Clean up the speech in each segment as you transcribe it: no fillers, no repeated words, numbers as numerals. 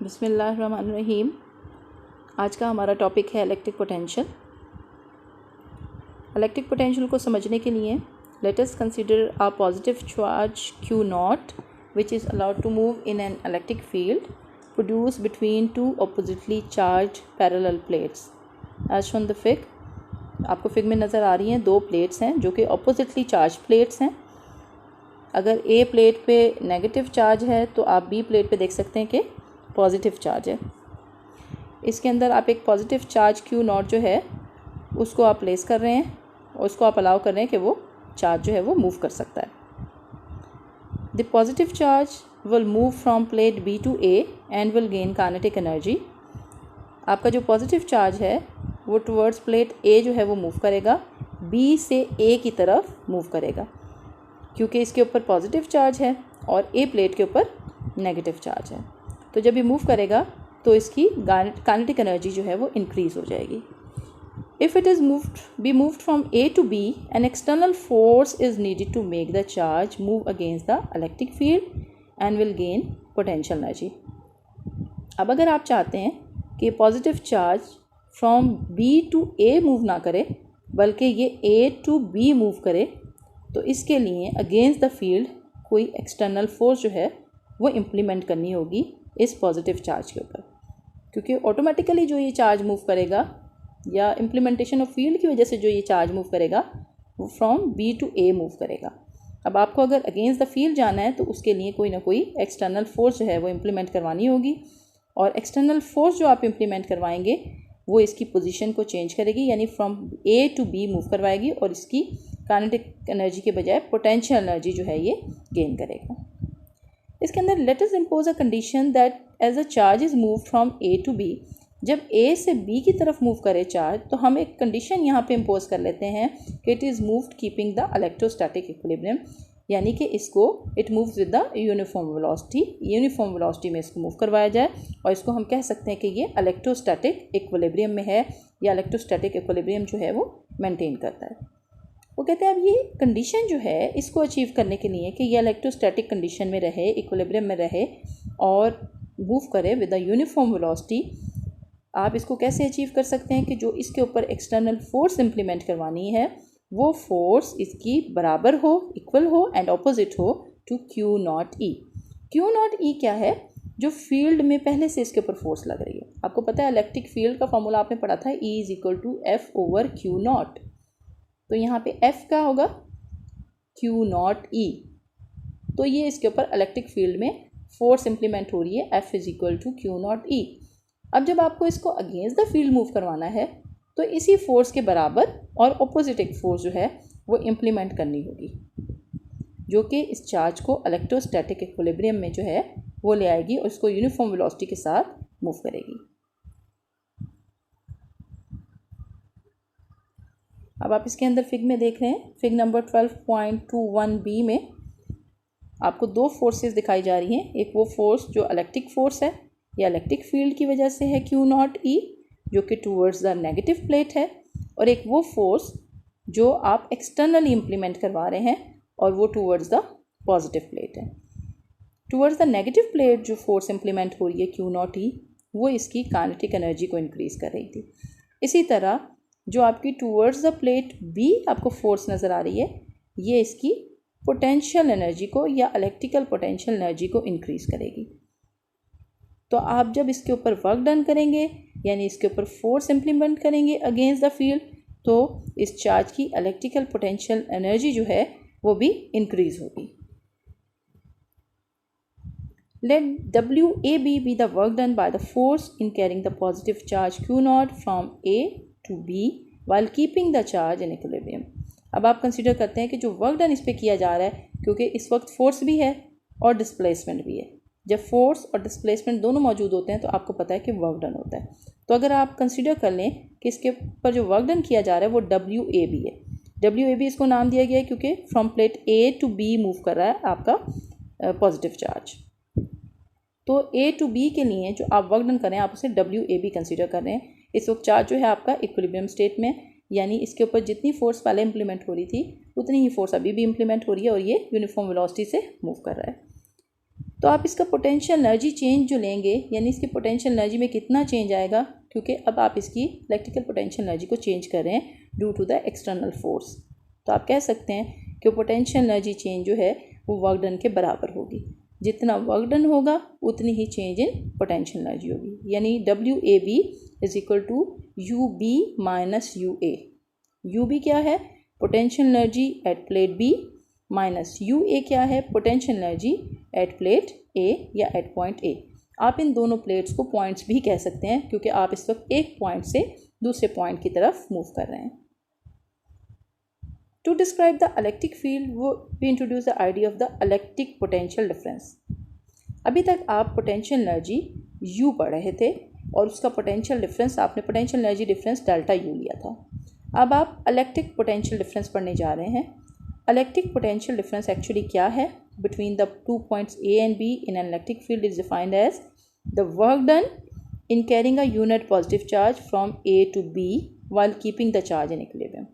बिस्मिल्लाहिर्रहमानिर्रहीम। आज का हमारा टॉपिक है इलेक्ट्रिक पोटेंशियल। इलेक्ट्रिक पोटेंशियल को समझने के लिए let us consider a positive charge Q naught which is allowed to move in an electric field produce between two oppositely charge parallel plates as shown the fig. आपको fig में नज़र आ रही हैं दो प्लेट्स हैं जो कि ऑपोजिटली चार्ज प्लेट्स हैं। अगर ए प्लेट पे नेगेटिव चार्ज है तो आप बी प्लेट पे देख सकते हैं कि पॉजिटिव चार्ज है। इसके अंदर आप एक पॉजिटिव चार्ज Q नॉट जो है उसको आप प्लेस कर रहे हैं और उसको आप अलाउ कर रहे हैं कि वो चार्ज जो है वो मूव कर सकता है। The positive charge will move from plate B to A and will gain kinetic energy. आपका जो पॉजिटिव चार्ज है वो टुवर्ड्स प्लेट A जो है वो मूव करेगा, B से A की तरफ मूव करेगा क्योंकि इसके ऊपर पॉजिटिव चार्ज है और A प्लेट के ऊपर नेगेटिव चार्ज है। तो जब ये मूव करेगा तो इसकी काइनेटिक एनर्जी जो है वो इंक्रीज़ हो जाएगी। If it is moved from A to B, an external force is needed to make the charge move against the electric field and will gain potential energy. अब अगर आप चाहते हैं कि positive charge from B to A move ना करे बल्कि ये A टू B मूव करे, तो इसके लिए अगेंस्ट द फील्ड कोई एक्सटर्नल फोर्स जो है वो इम्प्लीमेंट करनी होगी इस पॉजिटिव चार्ज के ऊपर, क्योंकि ऑटोमेटिकली जो ये चार्ज मूव करेगा या इम्प्लीमेंटेशन ऑफ फील्ड की वजह से जो ये चार्ज मूव करेगा वो from B to A move करेगा। अब आपको अगर अगेंस्ट द फील्ड जाना है तो उसके लिए कोई ना कोई एक्सटर्नल फोर्स जो है वो इम्प्लीमेंट करवानी होगी, और एक्सटर्नल फोर्स जो आप इम्प्लीमेंट करवाएंगे वो इसकी पोजीशन को चेंज करेगी, यानी from A to B move करवाएगी और इसकी काइनेटिक एनर्जी के बजाय पोटेंशियल एनर्जी जो है ये गेन करेगा। इसके अंदर let us impose a condition that as a charge is move from A to B, जब A से B की तरफ मूव करे चार्ज तो हम एक कंडीशन यहाँ पे इम्पोज कर लेते हैं कि it is moved keeping the electrostatic equilibrium, यानी कि इसको it moves with the uniform velocity में इसको मूव करवाया जाए, और इसको हम कह सकते हैं कि ये इलेक्ट्रोस्टैटिक इक्विलिब्रियम में है या इलेक्ट्रोस्टैटिक इक्विलिब्रियम जो है वो मेंटेन करता है। वो कहते हैं अब ये कंडीशन जो है इसको अचीव करने के लिए कि ये इलेक्ट्रोस्टैटिक कंडीशन में रहे, इक्विलिब्रियम में रहे और मूव करे विद द यूनिफॉर्म वेलोसिटी, आप इसको कैसे अचीव कर सकते हैं कि जो इसके ऊपर एक्सटर्नल फोर्स इम्प्लीमेंट करवानी है वो फोर्स इसकी बराबर हो, इक्वल हो एंड ऑपोजिट हो to Q naught E। Q naught E क्या है? जो फील्ड में पहले से इसके ऊपर फोर्स लग रही है। आपको पता है इलेक्ट्रिक फील्ड का फॉर्मूला आपने पढ़ा था, E is equal to F over Q naught. तो यहाँ पे F का होगा Q नॉट E। तो ये इसके ऊपर इलेक्ट्रिक फील्ड में फोर्स इम्प्लीमेंट हो रही है, F is equal to Q naught E। अब जब आपको इसको अगेंस्ट द फील्ड मूव करवाना है तो इसी फोर्स के बराबर और ऑपोजिट एक फोर्स जो है वो इम्प्लीमेंट करनी होगी, जो कि इस चार्ज को इलेक्ट्रोस्टैटिक इक्विलिब्रियम में जो है वो ले आएगी और इसको यूनिफॉर्म वेलोसिटी के साथ मूव करेगी। अब आप इसके अंदर फिग में देख रहे हैं, फिग नंबर 12.21b में आपको दो फोर्सेस दिखाई जा रही हैं। एक वो फोर्स जो इलेक्ट्रिक फोर्स है या इलेक्ट्रिक फील्ड की वजह से है Q नॉट E जो कि टूवर्ड्स द नेगेटिव प्लेट है, और एक वो फोर्स जो आप एक्सटर्नली इम्प्लीमेंट करवा रहे हैं और वो टूवर्ड्स द पॉजिटिव प्लेट है। टूवर्ड्स द नेगेटिव प्लेट जो फोर्स इम्प्लीमेंट हो रही है Q नॉट E वो इसकी काइनेटिक एनर्जी को इंक्रीज़ कर रही थी। इसी तरह जो आपकी टूवर्ड्स द प्लेट B आपको फोर्स नज़र आ रही है ये इसकी पोटेंशियल एनर्जी को या इलेक्ट्रिकल पोटेंशियल एनर्जी को इंक्रीज़ करेगी। तो आप जब इसके ऊपर वर्क डन करेंगे यानी इसके ऊपर फोर्स इम्प्लीमेंट करेंगे अगेंस्ट द फील्ड, तो इस चार्ज की इलेक्ट्रिकल पोटेंशियल एनर्जी जो है वो भी इंक्रीज़ होगी। Let WAB be the work done by the force in carrying the positive charge Q naught from A to B while keeping the charge in equilibrium। अब आप consider करते हैं कि जो वर्क डन इस पर किया जा रहा है, क्योंकि इस वक्त फोर्स भी है और डिस्प्लेसमेंट भी है। जब फोर्स और डिस्प्लेसमेंट दोनों मौजूद होते हैं तो आपको पता है कि वर्क डन होता है। तो अगर आप कंसिडर कर लें कि इसके ऊपर जो वर्क डन किया जा रहा है वो WAB है। WAB इसको नाम दिया गया है क्योंकि from plate A to B move कर रहा है आपका पॉजिटिव चार्ज। तो A टू B के लिए जो आप वर्क डन कर रहे हैं आप उसे WAB कंसीडर कर रहे हैं। इस वक्त चार्ज जो है आपका इक्विलिब्रियम स्टेट में, यानी इसके ऊपर जितनी फोर्स पहले इंप्लीमेंट हो रही थी उतनी ही फोर्स अभी भी इंप्लीमेंट हो रही है और ये यूनिफॉर्म वेलोसिटी से मूव कर रहा है। तो आप इसका पोटेंशियल एनर्जी चेंज जो लेंगे, यानी इसकी पोटेंशियल एनर्जी में कितना चेंज आएगा, क्योंकि अब आप इसकी इलेक्ट्रिकल पोटेंशियल एनर्जी को चेंज कर रहे हैं due to the external force. तो आप कह सकते हैं कि पोटेंशियल एनर्जी चेंज जो है वो वर्क डन के बराबर होगी। जितना वर्क डन होगा उतनी ही चेंज इन पोटेंशियल एनर्जी होगी, यानी WAB is equal to UB minus UA। UB क्या है, potential energy at plate B, minus UA क्या है, potential energy at plate A या एट पॉइंट A। आप इन दोनों प्लेट्स को पॉइंट्स भी कह सकते हैं, क्योंकि आप इस वक्त एक पॉइंट से दूसरे पॉइंट की तरफ मूव कर रहे हैं। To describe the electric field, we introduce the idea of the electric potential difference. अभी तक आप पोटेंशियल एनर्जी U पढ़ रहे थे और उसका पोटेंशियल डिफरेंस, आपने potential energy difference delta U लिया था। अब आप इलेक्ट्रिक पोटेंशियल डिफरेंस पढ़ने जा रहे हैं। इलेक्ट्रिक पोटेंशियल डिफरेंस एक्चुअली क्या है between the 2 points A and B in an electric field is defined as the work done in carrying a unit positive charge from A to B while keeping the charge in equilibrium.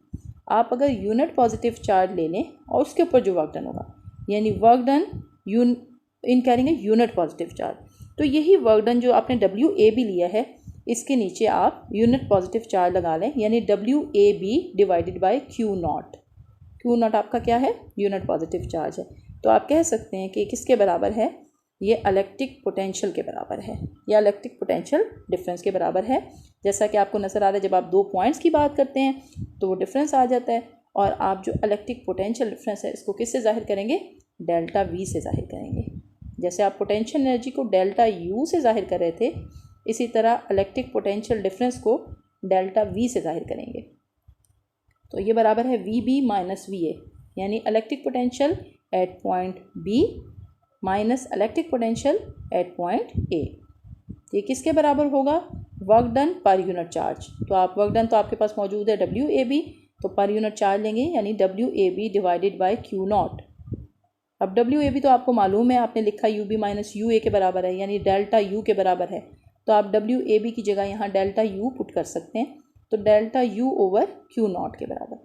आप अगर unit positive charge ले लें और उसके ऊपर जो work done होगा, यानी work done in carrying a unit positive charge, तो यही वर्क डन जो आपने WAB लिया है इसके नीचे आप यूनिट पॉजिटिव चार्ज लगा लें, यानी WAB divided by Q0। Q0 आपका क्या है, यूनिट पॉजिटिव चार्ज है। तो आप कह सकते हैं कि किसके बराबर है, ये इलेक्ट्रिक पोटेंशियल के बराबर है या इलेक्ट्रिक पोटेंशियल डिफरेंस के बराबर है। जैसा कि आपको नज़र आ रहा है, जब आप दो पॉइंट्स की बात करते हैं तो वो डिफरेंस आ जाता है, और आप जो इलेक्ट्रिक पोटेंशियल डिफरेंस है इसको किससे जाहिर करेंगे, डेल्टा V से जाहिर करेंगे। जैसे आप पोटेंशियल एनर्जी को डेल्टा U से जाहिर कर रहे थे, इसी तरह इलेक्ट्रिक पोटेंशियल डिफरेंस को डेल्टा V से जाहिर करेंगे। तो ये बराबर है VB माइनस VA, यानी electric potential eight point B minus electric potential eight point A। ये किसके बराबर होगा, work done per unit charge. तो आप वर्क डन तो आपके पास मौजूद है WAB, तो पर यूनिट चार्ज लेंगे, यानी WAB डिवाइडेड बाय Q0। अब WAB तो आपको मालूम है, आपने लिखा UB माइनस UA के बराबर है, यानी डेल्टा U के बराबर है। तो आप WAB की जगह यहाँ डेल्टा U पुट कर सकते हैं, तो डेल्टा U ओवर Q0 के बराबर।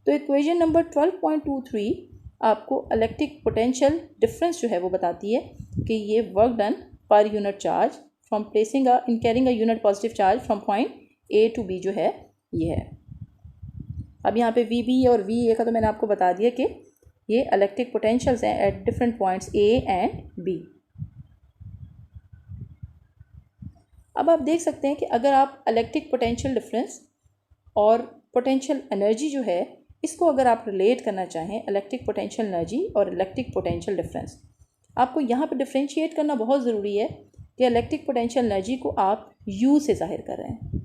तो इक्वेशन नंबर 12.23 आपको इलेक्ट्रिक पोटेंशियल डिफरेंस जो है वो बताती है कि ये work done per unit charge from placing in carrying a unit positive charge from point A to B जो है ये है। अब यहाँ पे VB और VA का तो मैंने आपको बता दिया कि ये इलेक्ट्रिक पोटेंशियल्स हैं at different points A and B। अब आप देख सकते हैं कि अगर आप इलेक्ट्रिक पोटेंशियल डिफरेंस और पोटेंशियल एनर्जी जो है इसको अगर आप रिलेट करना चाहें, इलेक्ट्रिक पोटेंशियल एनर्जी और इलेक्ट्रिक पोटेंशियल डिफरेंस, आपको यहाँ पर डिफ्रेंशिएट करना बहुत ज़रूरी है कि इलेक्ट्रिक पोटेंशियल एनर्जी को आप U से जाहिर कर रहे हैं,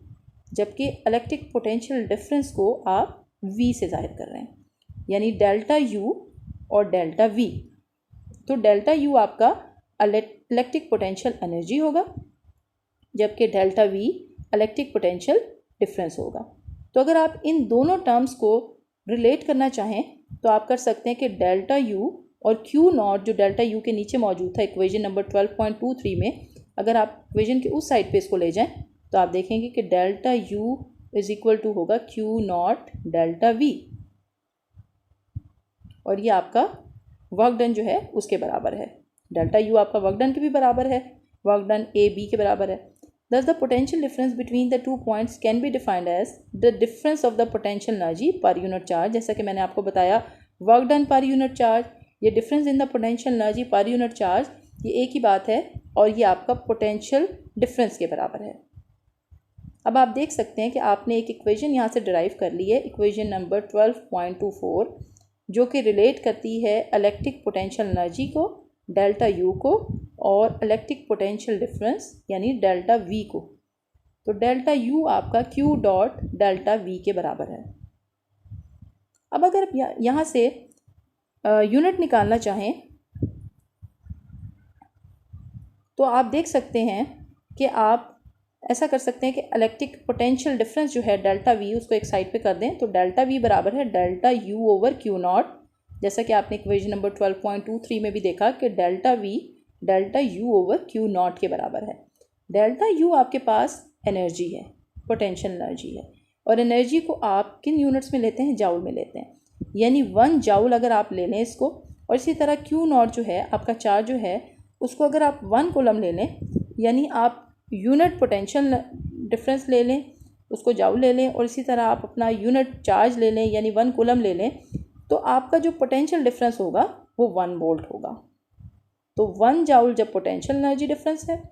जबकि इलेक्ट्रिक पोटेंशियल डिफरेंस को आप V से जाहिर कर रहे हैं, यानी डेल्टा U और डेल्टा V। तो डेल्टा U आपका इलेक्ट्रिक पोटेंशियल एनर्जी होगा, जबकि delta V electric potential difference होगा। तो अगर आप इन दोनों टर्म्स को रिलेट करना चाहें तो आप कर सकते हैं कि डेल्टा U और Q0 जो डेल्टा U के नीचे मौजूद था इक्वेशन नंबर 12.23 में, अगर आप इक्वेशन के उस साइड पे इसको ले जाएं तो आप देखेंगे कि delta U is equal to होगा Q0 डेल्टा V, और ये आपका वर्क डन जो है उसके बराबर है। डेल्टा U आपका वर्क डन के भी बराबर है, वर्क डन AB के बराबर है। Thus the potential difference between the 2 points can be defined as the difference of the potential energy per unit charge। जैसा कि मैंने आपको बताया work done per unit charge, ये difference in the potential energy per unit charge, ये एक ही बात है और ये आपका पोटेंशियल डिफरेंस के बराबर है। अब आप देख सकते हैं कि आपने एक इक्वेशन यहाँ से डिराइव कर ली है, इक्वेशन नंबर 12.24, जो कि रिलेट करती है इलेक्ट्रिक पोटेंशियल एनर्जी को, डेल्टा U को, और इलेक्ट्रिक पोटेंशियल डिफरेंस यानी डेल्टा V को। तो डेल्टा U आपका Q डॉट डेल्टा V के बराबर है। अब अगर यहाँ से यूनिट निकालना चाहें तो आप देख सकते हैं कि आप ऐसा कर सकते हैं कि इलेक्ट्रिक पोटेंशियल डिफरेंस जो है डेल्टा V उसको एक साइड पे कर दें, तो डेल्टा V बराबर है डेल्टा U ओवर Q0। जैसा कि आपने इक्वेशन नंबर 12.23 में भी देखा कि delta V delta U over Q0 के बराबर है। डेल्टा U आपके पास एनर्जी है, पोटेंशियल एनर्जी है, और एनर्जी को आप किन यूनिट्स में लेते हैं, जाउल में लेते हैं, यानी 1 जाउल अगर आप ले लें इसको, और इसी तरह Q0 जो है आपका चार्ज जो है उसको अगर आप 1 कूलम ले लें, यानी आप यूनिट पोटेंशियल डिफरेंस ले लें, उसको जाउल ले लें, और इसी तरह आप अपना यूनिट चार्ज ले लें यानी 1 कूलम ले लें, तो आपका जो पोटेंशियल डिफरेंस होगा वो 1 वोल्ट होगा। तो 1 जाउल जब पोटेंशियल एनर्जी डिफरेंस है,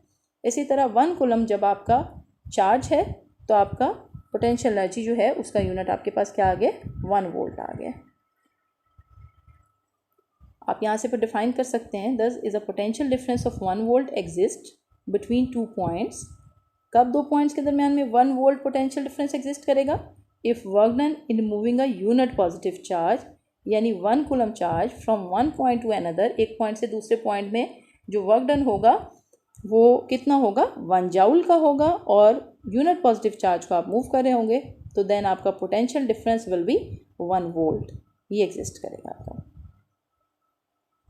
इसी तरह 1 कूलम जब आपका चार्ज है, तो आपका पोटेंशियल एनर्जी जो है उसका यूनिट आपके पास क्या आ गया, 1 वोल्ट आ गया। आप यहाँ से फिर डिफाइन कर सकते हैं, दस is a potential difference of 1 volt exist between 2 points. कब 2 पॉइंट्स के दरमियान में 1 वोल्ट पोटेंशियल डिफरेंस एग्जिस्ट करेगा? If work done in moving a unit positive charge, यानी 1 coulomb charge from 1 point two another, एक पॉइंट से दूसरे पॉइंट में जो वर्क डन होगा वो कितना होगा, 1 जाउल का होगा, और यूनिट पॉजिटिव चार्ज को आप मूव कर रहे होंगे, तो देन आपका potential difference will be 1 volt, ये एग्जिस्ट करेगा आपका।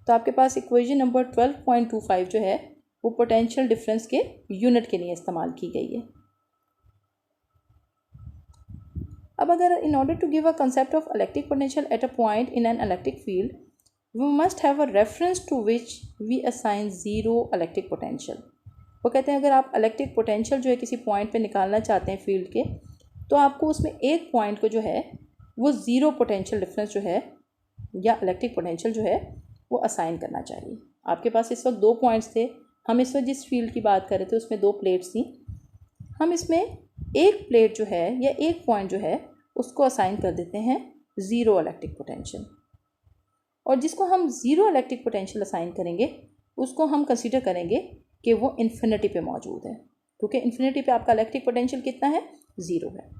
तो आपके पास इक्वेशन नंबर 12.25 जो है वो पोटेंशियल डिफरेंस के यूनिट के लिए इस्तेमाल की गई है। अब अगर in order to give a concept of electric potential at a point in an electric field, we must have a reference to which we assign zero electric potential. वो कहते हैं अगर आप इलेक्ट्रिक पोटेंशियल जो है किसी पॉइंट पे निकालना चाहते हैं फील्ड के, तो आपको उसमें एक पॉइंट को जो है वो ज़ीरो पोटेंशियल डिफरेंस जो है या इलेक्ट्रिक पोटेंशियल जो है वो असाइन करना चाहिए। आपके पास इस वक्त 2 पॉइंट्स थे, हम इस वक्त जिस फील्ड की बात कर रहे थे उसमें 2 प्लेट्स थी, हम इसमें एक प्लेट जो है या एक पॉइंट जो है उसको असाइन कर देते हैं ज़ीरो इलेक्ट्रिक पोटेंशियल, और जिसको हम ज़ीरो इलेक्ट्रिक पोटेंशियल असाइन करेंगे उसको हम कंसीडर करेंगे कि वो इन्फिनिटी पे मौजूद है, क्योंकि इन्फिनिटी पे आपका इलेक्ट्रिक पोटेंशियल कितना है, 0 है।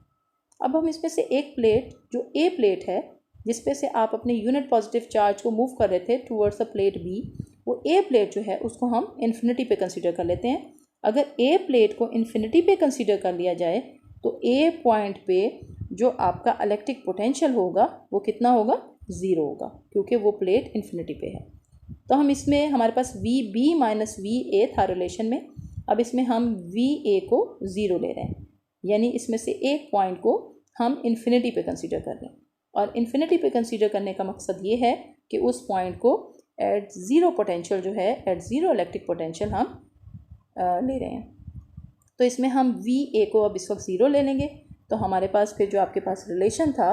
अब हम इसमें से एक प्लेट जो ए प्लेट है, जिस पे से आप अपने यूनिट पॉजिटिव चार्ज को मूव कर रहे थे टूवर्ड्स अ प्लेट बी, वो ए प्लेट जो है उसको हम इन्फिनिटी पे कंसीडर कर लेते हैं। अगर ए प्लेट को इन्फिनिटी पे कंसीडर कर लिया जाए तो ए पॉइंट पे जो आपका इलेक्ट्रिक पोटेंशियल होगा वो कितना होगा, 0 होगा, क्योंकि वो प्लेट इन्फिनिटी पे है। तो हम इसमें हमारे पास V B minus V A था रिलेशन में, अब इसमें हम वी ए को 0 ले रहे हैं, यानी इसमें से एक पॉइंट को हम इन्फिनिटी पे कंसीडर कर रहे हैं, और इन्फिनिटी पे कंसीडर करने का मकसद ये है कि उस पॉइंट को एट ज़ीरो पोटेंशियल जो है, एट ज़ीरो इलेक्ट्रिक पोटेंशियल हम ले रहे हैं। तो इसमें हम वी ए को अब इस वक्त 0 ले लेंगे, तो हमारे पास फिर जो आपके पास रिलेशन था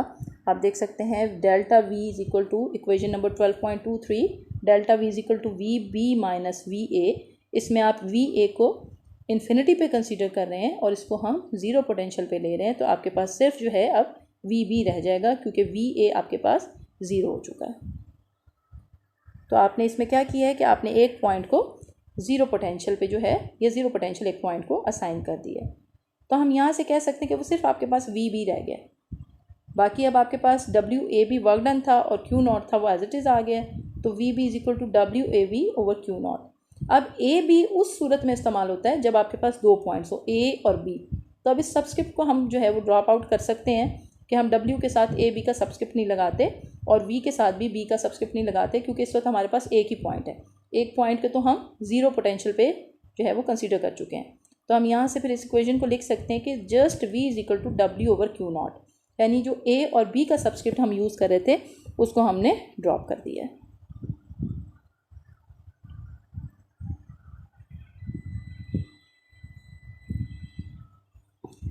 आप देख सकते हैं, delta V is equal to equation number 12.23, delta V is equal to V B minus V A. इसमें आप वी ए को इन्फिनिटी पे कंसीडर कर रहे हैं और इसको हम 0 पोटेंशियल पे ले रहे हैं, तो आपके पास सिर्फ जो है अब वी बी रह जाएगा, क्योंकि वी ए आपके पास 0 हो चुका है। तो आपने इसमें क्या किया है कि आपने एक पॉइंट को 0 पोटेंशियल पे जो है, ये 0 पोटेंशियल एक पॉइंट को असाइन कर दिया है। तो हम यहाँ से कह सकते हैं कि वो सिर्फ आपके पास वी बी रह गया, बाकी अब आपके पास W A B work done था और क्यू नॉट था वो एज इट इज़ आ गया, तो V B is equal to W A B over Q naught. अब ए बी उस सूरत में इस्तेमाल होता है जब आपके पास 2 पॉइंट्स हो, ए और बी, तो अब इस सबस्क्रिप्ट को हम जो है वो ड्रॉप आउट कर सकते हैं कि हम W के साथ ए बी का सबस्क्रिप्ट नहीं लगाते और V के साथ भी B का सबस्क्रिप्ट नहीं लगाते, क्योंकि इस वक्त हमारे पास एक ही पॉइंट है, एक पॉइंट पे तो हम 0 पोटेंशियल पे जो है वो कंसीडर कर चुके हैं। तो हम यहाँ से फिर इस इक्वेशन को लिख सकते हैं कि just V is equal to W over Q naught, यानी जो A और B का सबस्क्रिप्ट हम यूज़ कर रहे थे उसको हमने ड्रॉप कर दिया है।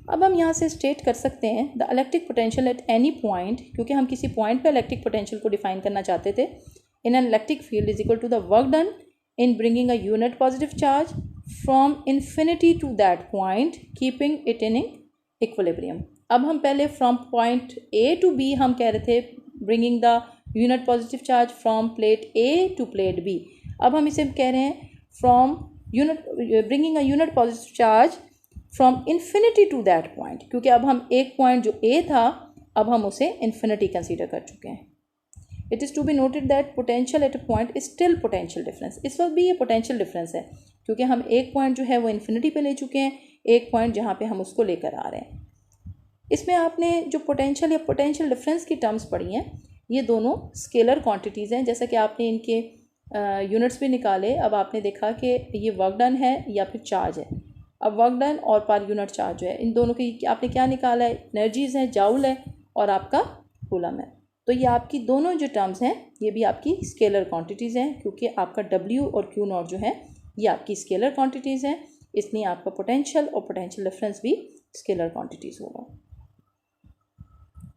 अब हम यहाँ से स्टेट कर सकते हैं the electric potential at any point, क्योंकि हम किसी पॉइंट पे इलेक्ट्रिक पोटेंशियल को डिफाइन करना चाहते थे, in an electric field is equal to the work done in bringing a unit positive charge from infinity to that point keeping it in equilibrium. अब हम पहले from point A to B हम कह रहे थे bringing the unit positive charge from plate A to plate B, अब हम इसे कह रहे हैं from unit bringing a unit positive charge from infinity to that point, क्योंकि अब हम एक पॉइंट जो ए था अब हम उसे इन्फिनिटी कंसीडर कर चुके हैं। It is to be noted that potential at a point is still potential difference, इस वक्त भी ये पोटेंशियल डिफरेंस है, क्योंकि हम एक पॉइंट जो है वो इन्फिनिटी पे ले चुके हैं, एक पॉइंट जहाँ पे हम उसको लेकर आ रहे हैं। इसमें आपने जो पोटेंशियल या पोटेंशियल डिफरेंस की टर्म्स पढ़ी हैं, ये दोनों स्केलर क्वांटिटीज़ हैं, जैसा कि आपने इनके यूनिट्स भी निकाले। अब आपने देखा कि ये वर्क डन है या फिर चार्ज है। अब वर्क डन और पर यूनिट चार्ज जो है, इन दोनों की आपने क्या निकाला है, एनर्जीज़ हैं, जाउल है और आपका कूलम है। तो ये आपकी दोनों जो टर्म्स हैं ये भी आपकी स्केलर क्वांटिटीज़ हैं, क्योंकि आपका W और Q नॉट जो है ये आपकी स्केलर क्वांटिटीज़ हैं, इसलिए आपका पोटेंशियल और पोटेंशियल डिफरेंस भी स्केलर क्वांटिटीज़ होगा।